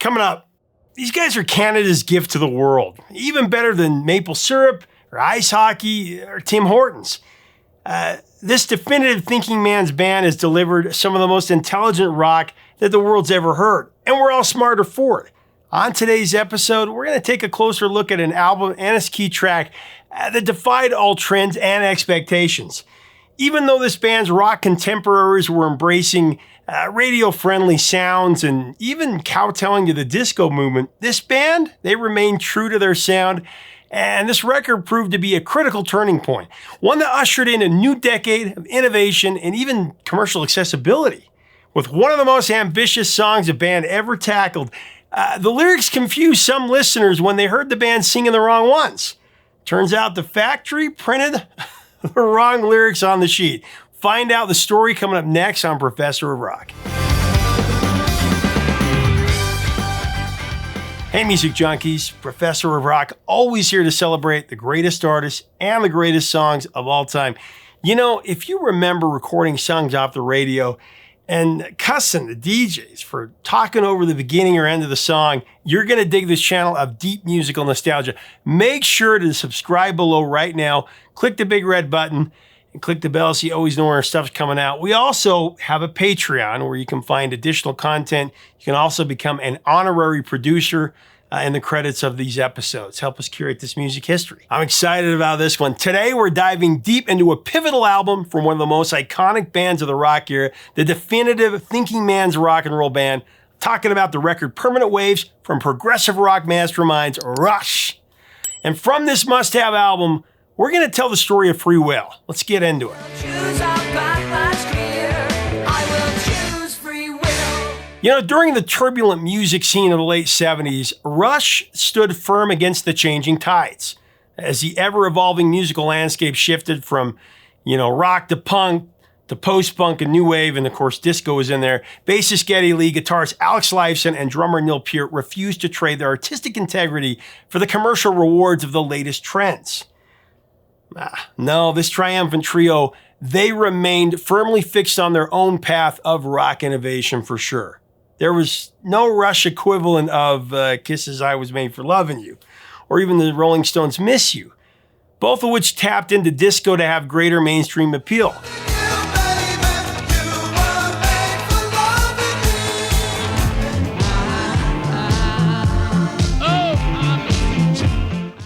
Coming up, these guys are Canada's gift to the world. Even better than maple syrup or ice hockey or Tim Hortons. This definitive thinking man's band has delivered some of the most intelligent rock that the world's ever heard. And we're all smarter for it. On today's episode, we're going to take a closer look at an album and its key track that defied all trends and expectations. Even though this band's rock contemporaries were embracing radio-friendly sounds and even kowtowing to the disco movement, this band, they remained true to their sound, and this record proved to be a critical turning point, one that ushered in a new decade of innovation and even commercial accessibility. With one of the most ambitious songs a band ever tackled, the lyrics confused some listeners when they heard the band singing the wrong ones. Turns out the factory printed the wrong lyrics on the sheet. Find out the story coming up next on Professor of Rock. Hey music junkies, Professor of Rock, always here to celebrate the greatest artists and the greatest songs of all time. You know, if you remember recording songs off the radio and cussing the DJs for talking over the beginning or end of the song, you're going to dig this channel of deep musical nostalgia. Make sure to subscribe below right now, click the big red button, and click the bell so you always know when our stuff's coming out. We also have a Patreon where you can find additional content. You can also become an honorary producer in the credits of these episodes. Help us curate this music history. I'm excited about this one. Today, we're diving deep into a pivotal album from one of the most iconic bands of the rock era, the definitive thinking man's rock and roll band. Talking about the record Permanent Waves from progressive rock masterminds Rush. And from this must-have album, we're going to tell the story of Freewill. Let's get into it. You know, during the turbulent music scene of the late 70s, Rush stood firm against the changing tides. As the ever-evolving musical landscape shifted from, rock to punk to post-punk and new wave, and of course disco was in there, bassist Geddy Lee, guitarist Alex Lifeson, and drummer Neal Peart refused to trade their artistic integrity for the commercial rewards of the latest trends. No, this triumphant trio, they remained firmly fixed on their own path of rock innovation for sure. There was no Rush equivalent of Kisses I Was Made for Loving You, or even the Rolling Stones' Miss You, both of which tapped into disco to have greater mainstream appeal.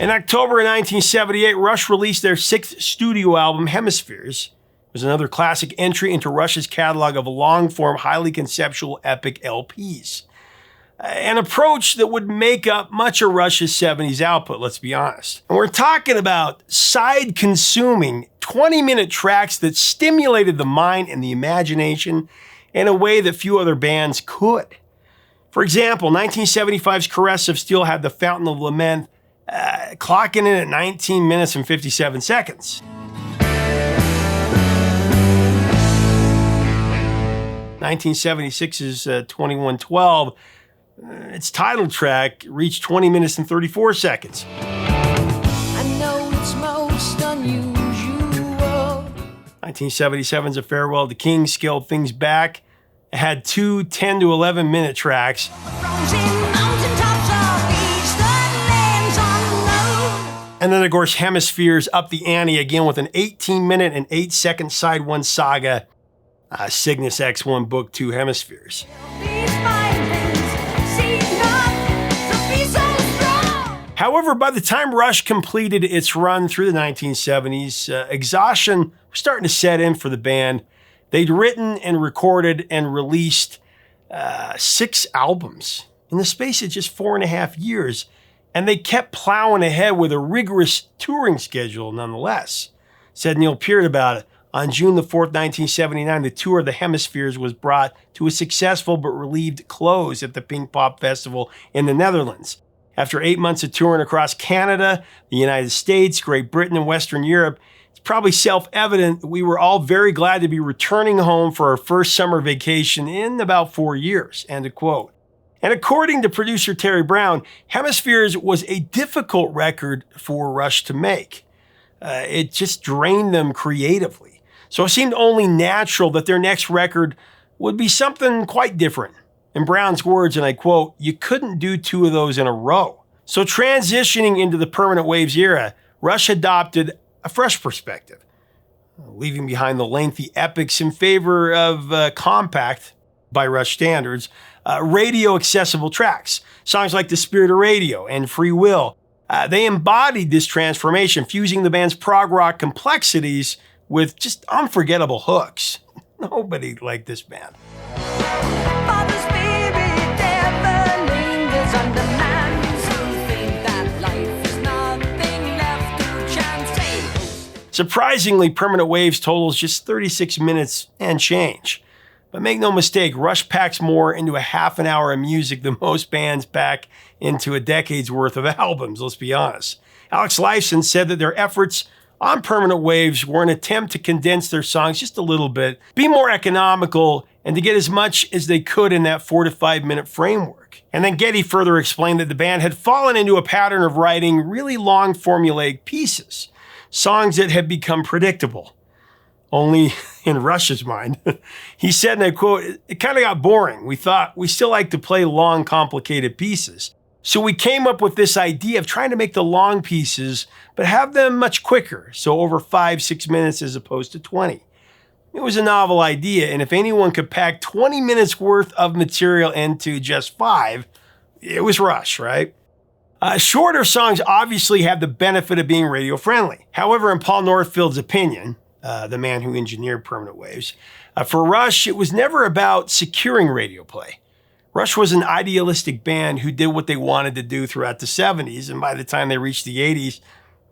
In October of 1978, Rush released their sixth studio album, Hemispheres. It was another classic entry into Rush's catalog of long-form, highly conceptual, epic LPs. An approach that would make up much of Rush's 70s output, let's be honest. And we're talking about side-consuming, 20-minute tracks that stimulated the mind and the imagination in a way that few other bands could. For example, 1975's Caress of Steel had the Fountain of Lament clocking in at 19 minutes and 57 seconds. 1976's 2112, its title track reached 20 minutes and 34 seconds. I know it's most unusual. 1977's A Farewell to King scaled things back. It had two 10 to 11 minute tracks. And then, of course, Hemispheres up the ante again with an 18-minute and 8-second side one saga, Cygnus X1 Book 2 Hemispheres. However, by the time Rush completed its run through the 1970s, exhaustion was starting to set in for the band. They'd written and recorded and released 6 albums in the space of just 4.5 years. And they kept plowing ahead with a rigorous touring schedule nonetheless. Said Neal Peart about it. On June the 4th, 1979, the tour of the Hemispheres was brought to a successful but relieved close at the Pinkpop Festival in the Netherlands. After 8 months of touring across Canada, the United States, Great Britain, and Western Europe, it's probably self-evident that we were all very glad to be returning home for our first summer vacation in about 4 years. End of quote. And according to producer Terry Brown, Hemispheres was a difficult record for Rush to make. It just drained them creatively. So it seemed only natural that their next record would be something quite different. In Brown's words, and I quote, "You couldn't do two of those in a row." So transitioning into the permanent waves era, Rush adopted a fresh perspective, leaving behind the lengthy epics in favor of compact, by Rush standards, radio-accessible tracks. Songs like The Spirit of Radio and Freewill, they embodied this transformation, fusing the band's prog rock complexities with just unforgettable hooks. Nobody liked this band. Surprisingly, Permanent Waves totals just 36 minutes and change. But make no mistake, Rush packs more into a half an hour of music than most bands pack into a decade's worth of albums, let's be honest. Alex Lifeson said that their efforts on Permanent Waves were an attempt to condense their songs just a little bit, be more economical, and to get as much as they could in that 4 to 5 minute framework. And then Geddy further explained that the band had fallen into a pattern of writing really long formulaic pieces, songs that had become predictable. Only in Rush's mind. He said, and I quote, "It kind of got boring. We thought we still like to play long, complicated pieces. So we came up with this idea of trying to make the long pieces, but have them much quicker, so over 5-6 minutes as opposed to 20. It was a novel idea, and if anyone could pack 20 minutes worth of material into just 5, it was Rush, right? Shorter songs obviously have the benefit of being radio-friendly. However, in Paul Northfield's opinion, the man who engineered Permanent Waves, for Rush, it was never about securing radio play. Rush was an idealistic band who did what they wanted to do throughout the 70s, and by the time they reached the 80s,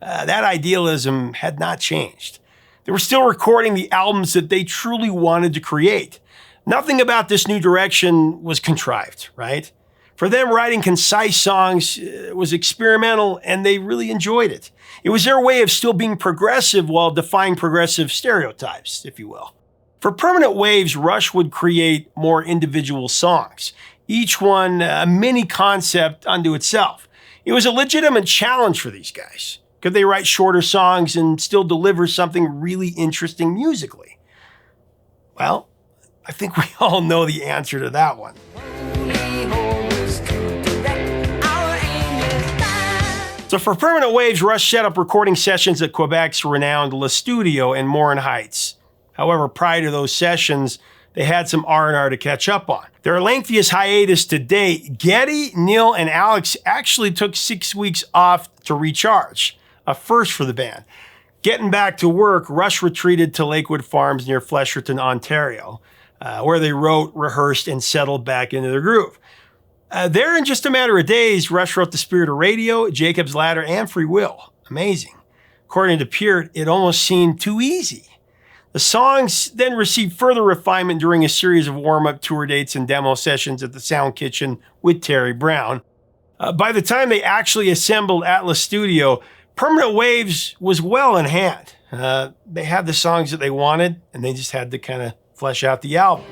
that idealism had not changed. They were still recording the albums that they truly wanted to create. Nothing about this new direction was contrived, right? For them, writing concise songs was experimental, and they really enjoyed it. It was their way of still being progressive while defying progressive stereotypes, if you will. For Permanent Waves, Rush would create more individual songs, each one a mini concept unto itself. It was a legitimate challenge for these guys. Could they write shorter songs and still deliver something really interesting musically? Well, I think we all know the answer to that one. So for Permanent Waves, Rush set up recording sessions at Quebec's renowned Le Studio in Morin Heights. However, prior to those sessions, they had some R&R to catch up on. Their lengthiest hiatus to date, Geddy, Neal, and Alex actually took 6 weeks off to recharge, a first for the band. Getting back to work, Rush retreated to Lakewood Farms near Flesherton, Ontario, where they wrote, rehearsed, and settled back into their groove. There, in just a matter of days, Rush wrote The Spirit of Radio, Jacob's Ladder, and Freewill. Amazing. According to Peart, it almost seemed too easy. The songs then received further refinement during a series of warm-up tour dates and demo sessions at the Sound Kitchen with Terry Brown. By the time they actually assembled at Le Studio, Permanent Waves was well in hand. They had the songs that they wanted, and they just had to kind of flesh out the album.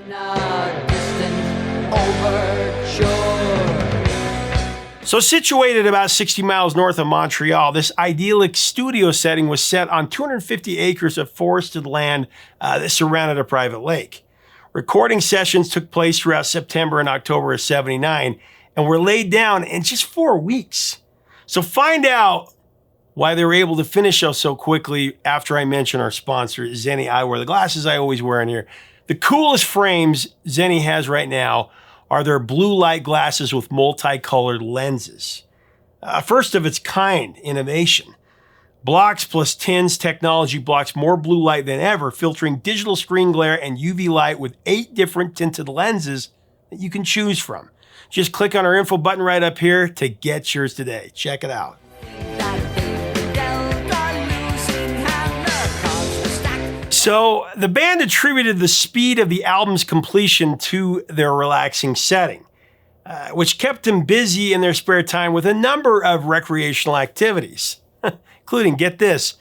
So situated about 60 miles north of Montreal, this idyllic studio setting was set on 250 acres of forested land that surrounded a private lake. Recording sessions took place throughout September and October of '79 and were laid down in just 4 weeks. So find out why they were able to finish us so quickly after I mention our sponsor, Zenni Eyewear, the glasses I always wear in here. The coolest frames Zenni has right now are their blue light glasses with multicolored lenses. First of its kind innovation. Blocks plus Tins technology blocks more blue light than ever, filtering digital screen glare and UV light with 8 different tinted lenses that you can choose from. Just click on our info button right up here to get yours today. Check it out. So the band attributed the speed of the album's completion to their relaxing setting, which kept them busy in their spare time with a number of recreational activities, including, get this,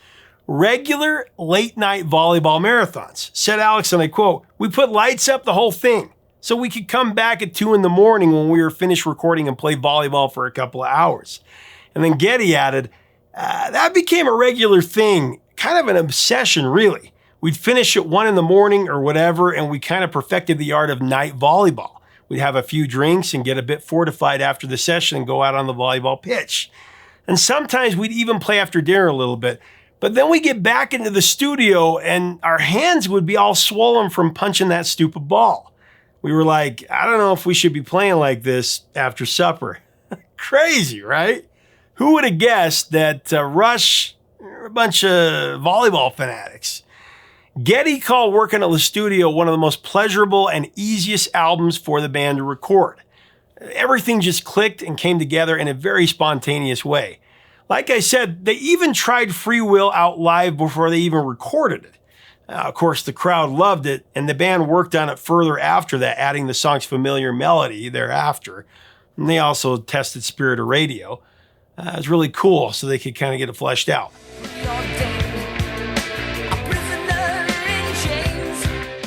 regular late-night volleyball marathons. Said Alex, and I quote, "We put lights up the whole thing so we could come back at 2 in the morning when we were finished recording and play volleyball for a couple of hours." And then Geddy added, that became a regular thing, kind of an obsession, really. We'd finish at 1 in the morning or whatever, and we kind of perfected the art of night volleyball. We'd have a few drinks and get a bit fortified after the session and go out on the volleyball pitch. And sometimes we'd even play after dinner a little bit. But then we get back into the studio and our hands would be all swollen from punching that stupid ball. We were like, I don't know if we should be playing like this after supper. Crazy, right? Who would have guessed that Rush are a bunch of volleyball fanatics? Geddy called working at the studio one of the most pleasurable and easiest albums for the band to record. Everything just clicked and came together in a very spontaneous way. Like I said, they even tried Freewill out live before they even recorded it. Of course, the crowd loved it, and the band worked on it further after that, adding the song's familiar melody thereafter. And they also tested Spirit of Radio. It was really cool, so they could kind of get it fleshed out.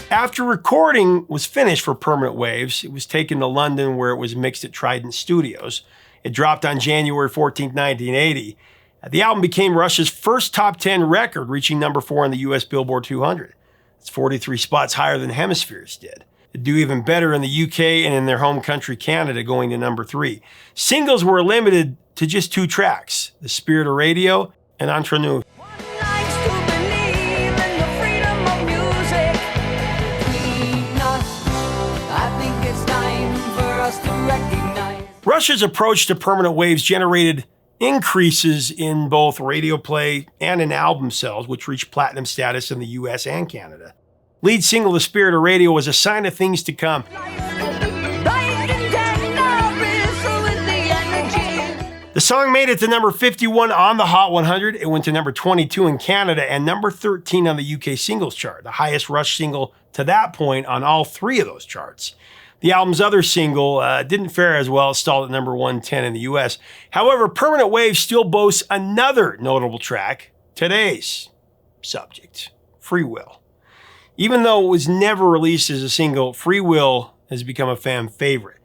After recording was finished for Permanent Waves, it was taken to London where it was mixed at Trident Studios. It dropped on January 14, 1980. The album became Rush's first top 10 record, reaching number 4 on the US Billboard 200. It's 43 spots higher than Hemispheres did. It'd do even better in the UK and in their home country, Canada, going to number 3. Singles were limited to just 2 tracks, The Spirit of Radio and Entre Nous. Rush's approach to Permanent Waves generated increases in both radio play and in album sales, which reached platinum status in the US and Canada. Lead single The Spirit of Radio was a sign of things to come. The song made it to number 51 on the Hot 100. It went to number 22 in Canada and number 13 on the UK singles chart, the highest Rush single to that point on all 3 of those charts. The album's other single didn't fare as well. It stalled at number 110 in the US. However, Permanent Waves still boasts another notable track, today's subject, Freewill. Even though it was never released as a single, Freewill has become a fan favorite.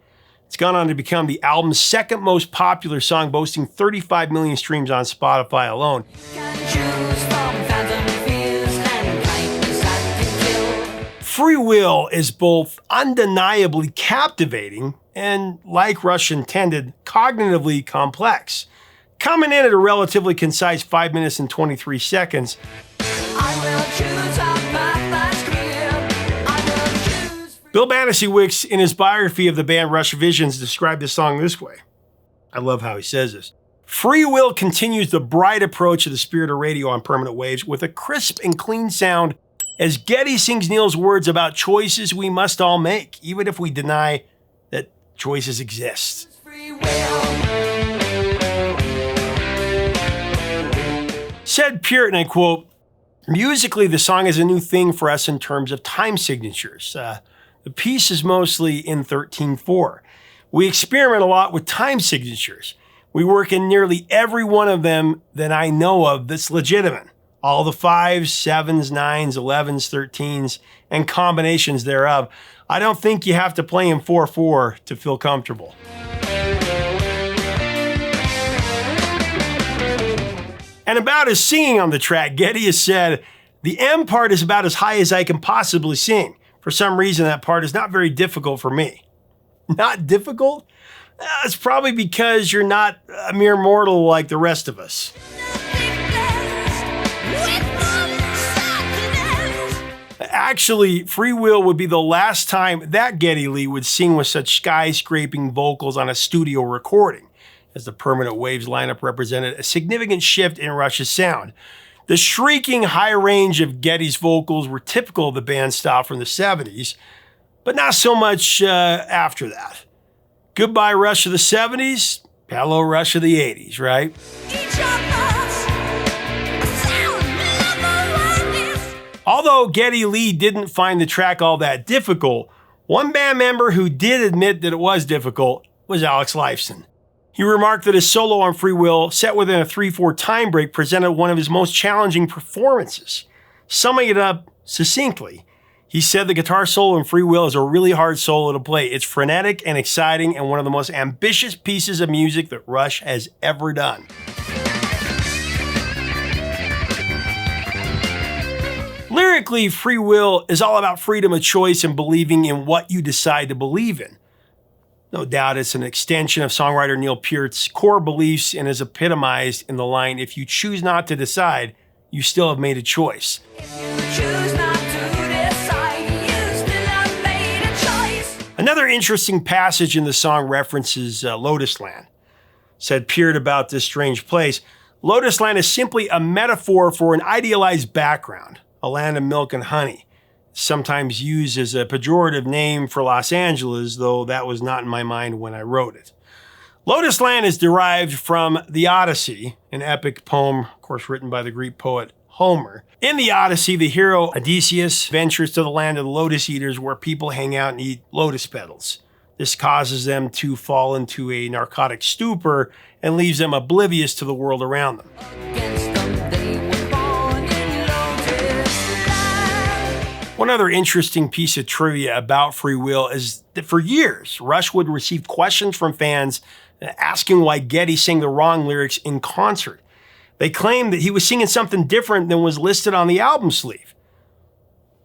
It's gone on to become the album's second most popular song, boasting 35 million streams on Spotify alone. Freewill is both undeniably captivating and, like Rush intended, cognitively complex. Coming in at a relatively concise 5 minutes and 23 seconds, Bill Banasywicz, in his biography of the band Rush Visions, described the song this way. I love how he says this. Freewill continues the bright approach of The Spirit of Radio on Permanent Waves with a crisp and clean sound as Geddy sings Neal's words about choices we must all make, even if we deny that choices exist. Said Peart, and I quote, "Musically, the song is a new thing for us in terms of time signatures. The piece is mostly in 13/4. We experiment a lot with time signatures. We work in nearly every one of them that I know of that's legitimate. All the 5s, 7s, 9s, 11s, 13s, and combinations thereof. I don't think you have to play in 4/4 to feel comfortable." And about his singing on the track, Geddy has said, "The M part is about as high as I can possibly sing. For some reason, that part is not very difficult for me." Not difficult? It's probably because you're not a mere mortal like the rest of us. Actually, Freewill would be the last time that Geddy Lee would sing with such skyscraping vocals on a studio recording, as the Permanent Waves lineup represented a significant shift in Rush's sound. The shrieking high range of Geddy's vocals were typical of the band's style from the 70s, but not so much after that. Goodbye Rush of the 70s, hello Rush of the 80s, right? Although Geddy Lee didn't find the track all that difficult, one band member who did admit that it was difficult was Alex Lifeson. He remarked that his solo on Freewill, set within a 3/4 time break, presented one of his most challenging performances. Summing it up succinctly, he said the guitar solo in Freewill is a really hard solo to play. It's frenetic and exciting and one of the most ambitious pieces of music that Rush has ever done. Lyrically, Freewill is all about freedom of choice and believing in what you decide to believe in. No doubt it's an extension of songwriter Neal Peart's core beliefs and is epitomized in the line, "If you choose not to decide, you still have made a choice." Another interesting passage in the song references Lotus Land. Said Peart about this strange place, "Lotus Land is simply a metaphor for an idealized background, a land of milk and honey. Sometimes used as a pejorative name for Los Angeles, though that was not in my mind when I wrote it." Lotus Land is derived from the Odyssey, an epic poem, of course, written by the Greek poet Homer. In the Odyssey, the hero Odysseus ventures to the land of the lotus eaters where people hang out and eat lotus petals. This causes them to fall into a narcotic stupor and leaves them oblivious to the world around them. One other interesting piece of trivia about Freewill is that for years, Rush would receive questions from fans asking why Geddy sang the wrong lyrics in concert. They claimed that he was singing something different than was listed on the album sleeve.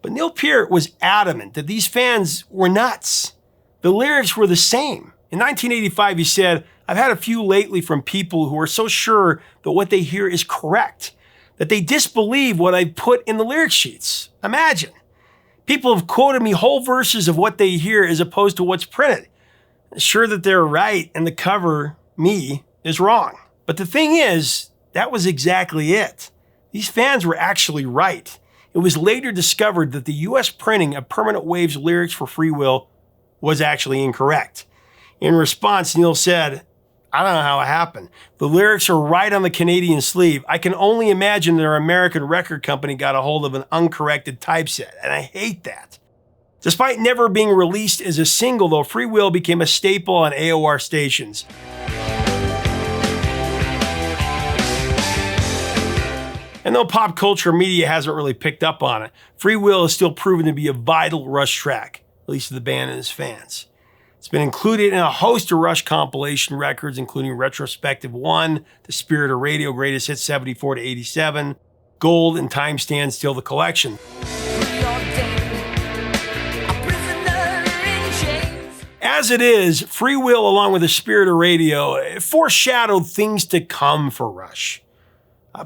But Neal Peart was adamant that these fans were nuts. The lyrics were the same. In 1985, he said, "I've had a few lately from people who are so sure that what they hear is correct, that they disbelieve what I put in the lyric sheets. Imagine. People have quoted me whole verses of what they hear as opposed to what's printed. Sure that they're right and the cover, me, is wrong." But the thing is, that was exactly it. These fans were actually right. It was later discovered that the US printing of Permanent Waves' lyrics for Freewill was actually incorrect. In response, Neal said, "I don't know how it happened. The lyrics are right on the Canadian sleeve. I can only imagine that our American record company got a hold of an uncorrected typeset, and I hate that." Despite never being released as a single, though, Freewill became a staple on AOR stations. And though pop culture media hasn't really picked up on it, Freewill is still proven to be a vital Rush track, at least to the band and its fans. It's been included in a host of Rush compilation records, including Retrospective 1, The Spirit of Radio Greatest Hits 74 to 87, Gold, and Time Stands Still the Collection. As it is, Freewill, along with The Spirit of Radio, foreshadowed things to come for Rush.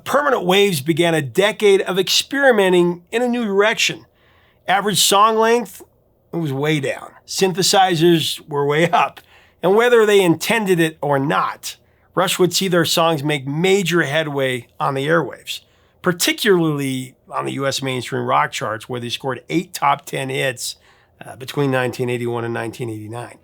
Permanent Waves began a decade of experimenting in a new direction. Average song length, it was way down. Synthesizers were way up. And whether they intended it or not, Rush would see their songs make major headway on the airwaves, particularly on the US mainstream rock charts, where they scored 8 top 10 hits between 1981 and 1989.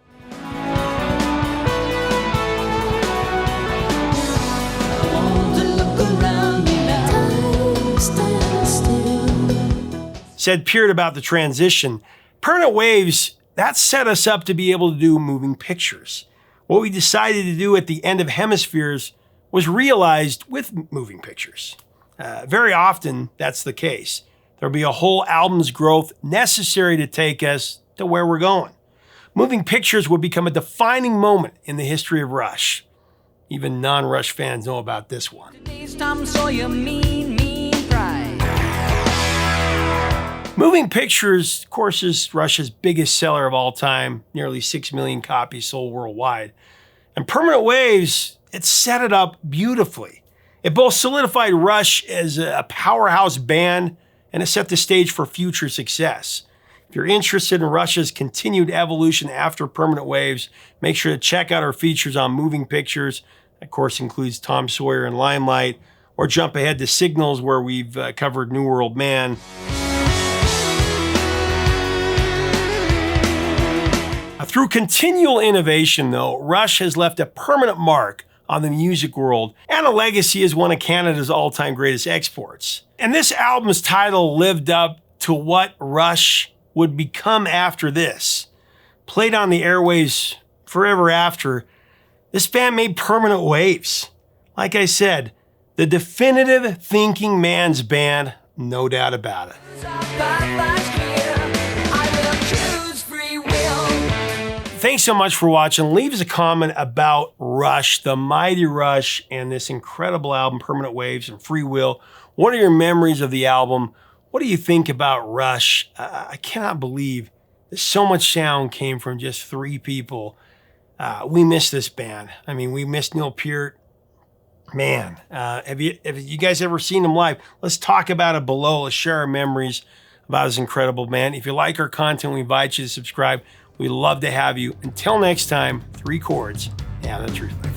Said Peart about the transition, "Permanent Waves, that set us up to be able to do moving pictures. What we decided to do at the end of Hemispheres was realized with moving pictures. Very often, that's the case. There'll be a whole album's growth necessary to take us to where we're going. Moving pictures would become a defining moment in the history of Rush. Even non-Rush fans know about this one." Moving Pictures, of course, is Rush's biggest seller of all time, nearly 6 million copies sold worldwide. And Permanent Waves, it set it up beautifully. It both solidified Rush as a powerhouse band and it set the stage for future success. If you're interested in Rush's continued evolution after Permanent Waves, make sure to check out our features on Moving Pictures. That, of course, includes Tom Sawyer and Limelight, or jump ahead to Signals, where we've covered New World Man. Through continual innovation, though, Rush has left a permanent mark on the music world and a legacy as one of Canada's all-time greatest exports. And this album's title lived up to what Rush would become after this. Played on the airwaves forever after, this band made permanent waves. Like I said, the definitive thinking man's band, no doubt about it. Thanks so much for watching. Leave us a comment about Rush, the mighty Rush, and this incredible album, Permanent Waves and Freewill. What are your memories of the album? What do you think about Rush? I cannot believe that so much sound came from just 3 people. We miss this band. I mean, we miss Neal Peart. Man, have you guys ever seen him live? Let's talk about it below. Let's share our memories about this incredible band. If you like our content, we invite you to subscribe. We'd love to have you. Until next time, 3 chords and the truth.